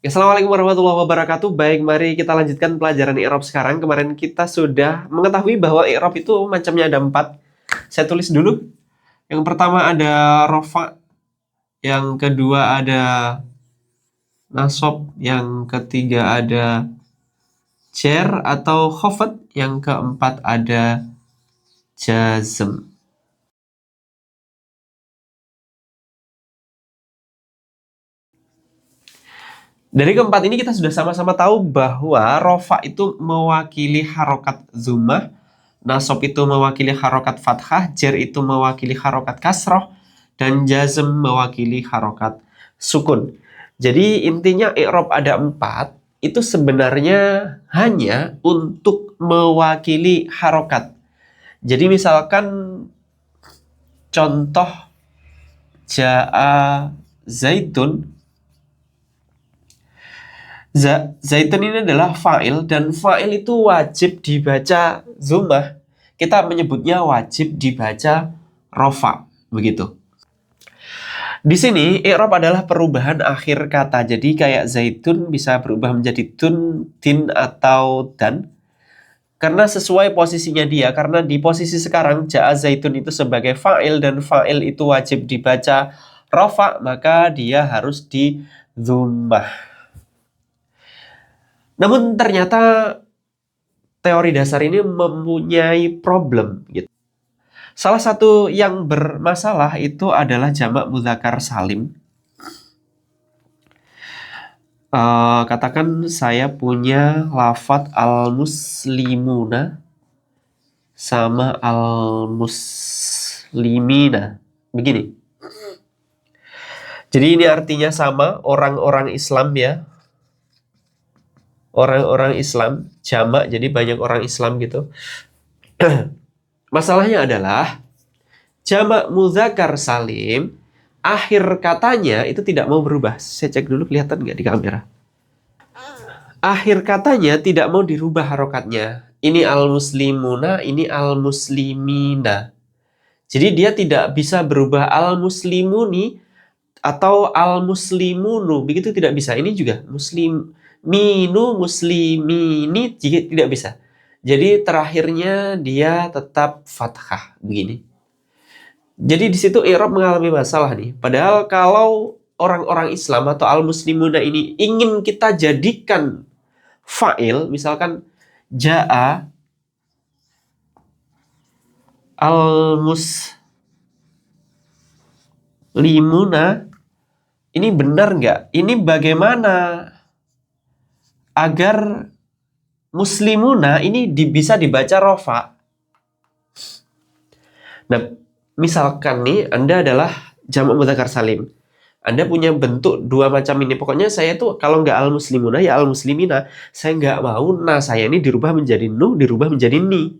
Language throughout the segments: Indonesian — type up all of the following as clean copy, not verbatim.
Assalamualaikum warahmatullahi wabarakatuh. Baik, mari kita lanjutkan pelajaran i'rab sekarang. Kemarin kita sudah mengetahui bahwa i'rab itu macamnya ada 4. Saya tulis dulu. Yang pertama ada rofa, yang kedua ada nasab, yang ketiga ada jar atau khafad, yang keempat ada jazm. Dari keempat ini kita sudah sama-sama tahu bahwa rofa itu mewakili harokat zummah, nasab itu mewakili harokat fathah, jar itu mewakili harokat kasroh, dan jazm mewakili harokat sukun. Jadi intinya i'rab ada 4, itu sebenarnya hanya untuk mewakili harokat. Jadi misalkan contoh ja'a zaitun, zaitun ini adalah fa'il, dan fa'il itu wajib dibaca zummah. Kita menyebutnya wajib dibaca rofa, begitu. Di sini i'rab adalah perubahan akhir kata. Jadi kayak zaitun bisa berubah menjadi tun, tin, atau dan. Karena sesuai posisinya dia. Karena di posisi sekarang ja'a zaitun itu sebagai fa'il, dan fa'il itu wajib dibaca rofa, maka dia harus di zummah. Namun ternyata teori dasar ini mempunyai problem gitu. Salah satu yang bermasalah itu adalah jamak mudzakkar salim. Katakan saya punya lafadz al-muslimuna sama al-muslimina. Begini. Jadi ini artinya sama, orang-orang Islam ya. Orang-orang Islam, jamak, jadi banyak orang Islam gitu. Masalahnya adalah jamak mudzakkar salim, akhir katanya itu tidak mau berubah. Saya cek dulu kelihatan nggak di kamera. Akhir katanya tidak mau dirubah harokatnya. Ini al-muslimuna, ini al-muslimina. Jadi dia tidak bisa berubah al-muslimuni atau al-muslimunu. Begitu tidak bisa. Ini juga muslim. Minu muslimini tidak bisa. Jadi terakhirnya dia tetap fathah begini. Jadi di situ i'rab mengalami masalah nih. Padahal kalau orang-orang Islam atau al-muslimuna ini ingin kita jadikan fa'il, misalkan ja'a al-muslimuna, ini benar nggak? Ini bagaimana agar muslimuna ini bisa dibaca rofa? Nah, misalkan nih Anda adalah jamak mudzakkar salim. Anda punya bentuk dua macam ini. Pokoknya saya tuh kalau nggak al-muslimuna ya al-muslimina. Saya nggak mau nah saya ini dirubah menjadi nu, dirubah menjadi ni.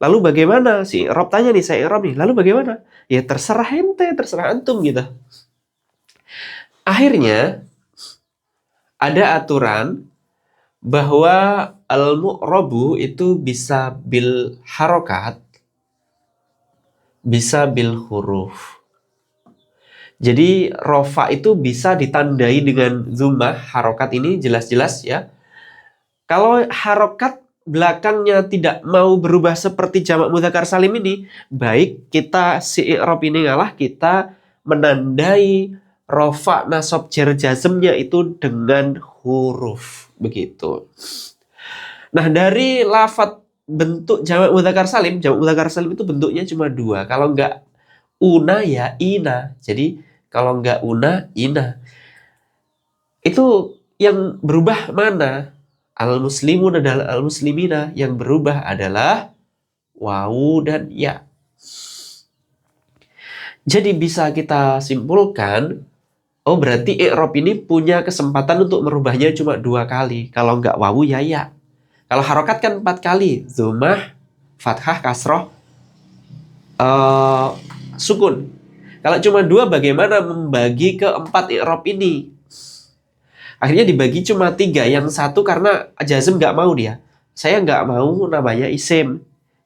Lalu bagaimana? Si i'rab tanya nih, saya i'rab nih. Lalu bagaimana? Ya terserah ente, terserah antum gitu. Akhirnya ada aturan bahwa al-mu'rabu itu bisa bil harokat, bisa bil huruf. Jadi rofa itu bisa ditandai dengan zummah, harokat ini jelas-jelas ya. Kalau harokat belakangnya tidak mau berubah seperti jamak mudzakkar salim ini, baik kita si i'rab ini ngalah, kita menandai rofa, nasab, jar, jazmnya itu dengan huruf begitu. Nah, dari lafadz bentuk jamak mudzakkar salim itu bentuknya cuma 2. Kalau nggak una ya ina. Jadi kalau nggak una, ina. Itu yang berubah mana? Al-muslimun adalah al-muslimina. Yang berubah adalah wawu dan ya. Jadi bisa kita simpulkan, oh berarti i'rab ini punya kesempatan untuk merubahnya cuma 2 kali. Kalau nggak wawu ya ya. Kalau harokat kan 4 kali. Zummah, fathah, kasroh, sukun. Kalau cuma 2, bagaimana membagi ke 4 i'rab ini? Akhirnya dibagi cuma 3. Yang 1 karena jazm nggak mau dia. Saya nggak mau namanya isim.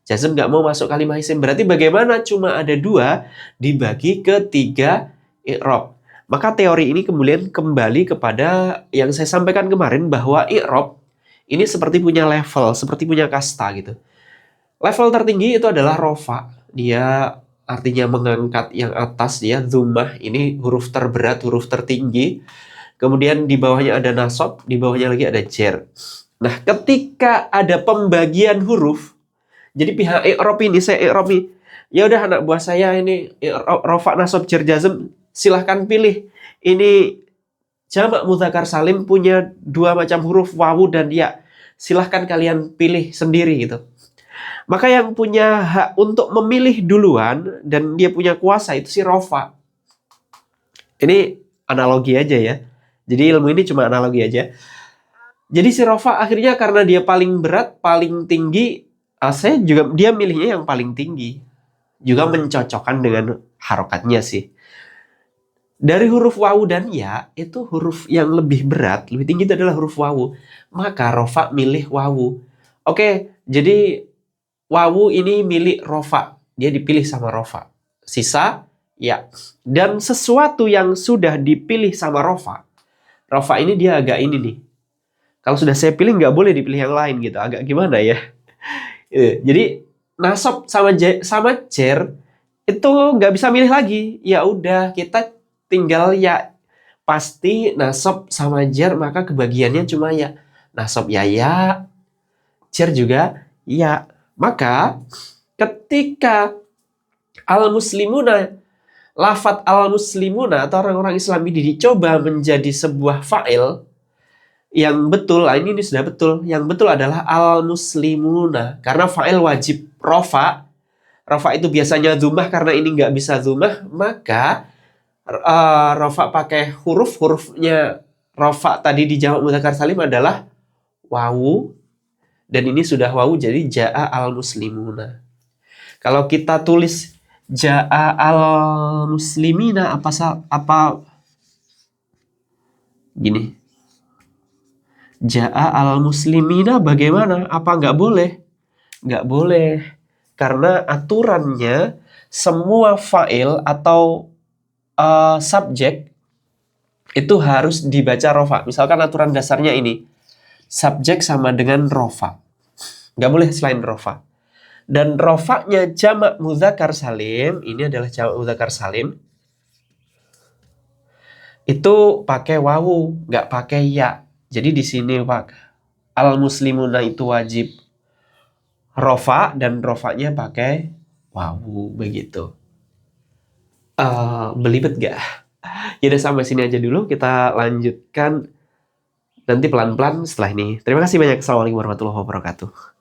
Jazm nggak mau masuk kalimat isim. Berarti bagaimana cuma ada 2 dibagi ke 3 i'rab? Maka teori ini kemudian kembali kepada yang saya sampaikan kemarin bahwa i'rab ini seperti punya level, seperti punya kasta gitu. Level tertinggi itu adalah rofa. Dia artinya mengangkat yang atas, dia dhammah, ini huruf terberat, huruf tertinggi. Kemudian di bawahnya ada nasab, di bawahnya lagi ada jer. Nah, ketika ada pembagian huruf, jadi pihak i'rab ini, saya i'rab nih, ya udah anak buah saya ini rofa, nasab, jer, jazm, silahkan pilih. Ini jamak mudzakkar salim punya dua macam huruf, wawu dan ya. Silahkan kalian pilih sendiri gitu. Maka yang punya hak untuk memilih duluan dan dia punya kuasa itu si rofa. Ini analogi aja ya. Jadi ilmu ini cuma analogi aja. Jadi si rofa akhirnya karena dia paling berat, paling tinggi, saya juga dia milihnya yang paling tinggi. Juga mencocokkan dengan harokatnya sih. Dari huruf wawu dan ya, itu huruf yang lebih berat, lebih tinggi itu adalah huruf wawu. Maka rofa milih wawu. Oke, jadi wawu ini milik rofa. Dia dipilih sama rofa. Sisa, ya. Dan sesuatu yang sudah dipilih sama rofa ini dia agak ini nih. Kalau sudah saya pilih nggak boleh dipilih yang lain gitu. Agak gimana ya? Jadi nasab sama jer itu nggak bisa milih lagi. Ya udah kita tinggal ya, pasti nasab sama jer maka kebagiannya cuma ya. Nasab ya, jer juga ya. Maka ketika al-muslimuna, lafat al-muslimuna atau orang-orang Islam ini dicoba menjadi sebuah fa'il yang betul, ini sudah betul. Yang betul adalah al-muslimuna karena fa'il wajib rofa. Rofa itu biasanya dhammah, karena ini nggak bisa dhammah, maka rofa pakai hurufnya rofa tadi di jamak mudzakkar salim adalah wawu. Dan ini sudah wawu, jadi ja'a al-muslimuna. Kalau kita tulis ja'a al-muslimina, apa gini. Ja'a al-muslimina bagaimana? Apa nggak boleh? Nggak boleh. Karena aturannya semua fa'il atau subjek itu harus dibaca rofa. Misalkan aturan dasarnya ini. Subjek sama dengan rofa. Nggak boleh selain rofa. Dan rofanya jamak mudzakkar salim, ini adalah jamak mudzakkar salim, itu pakai wawu, nggak pakai ya. Jadi di sini Pak, al-muslimuna itu wajib rofa dan rofanya pakai wawu begitu. Belibet gak? Ya udah sampai sini aja dulu, kita lanjutkan nanti pelan-pelan setelah ini. Terima kasih banyak. Assalamualaikum warahmatullahi wabarakatuh.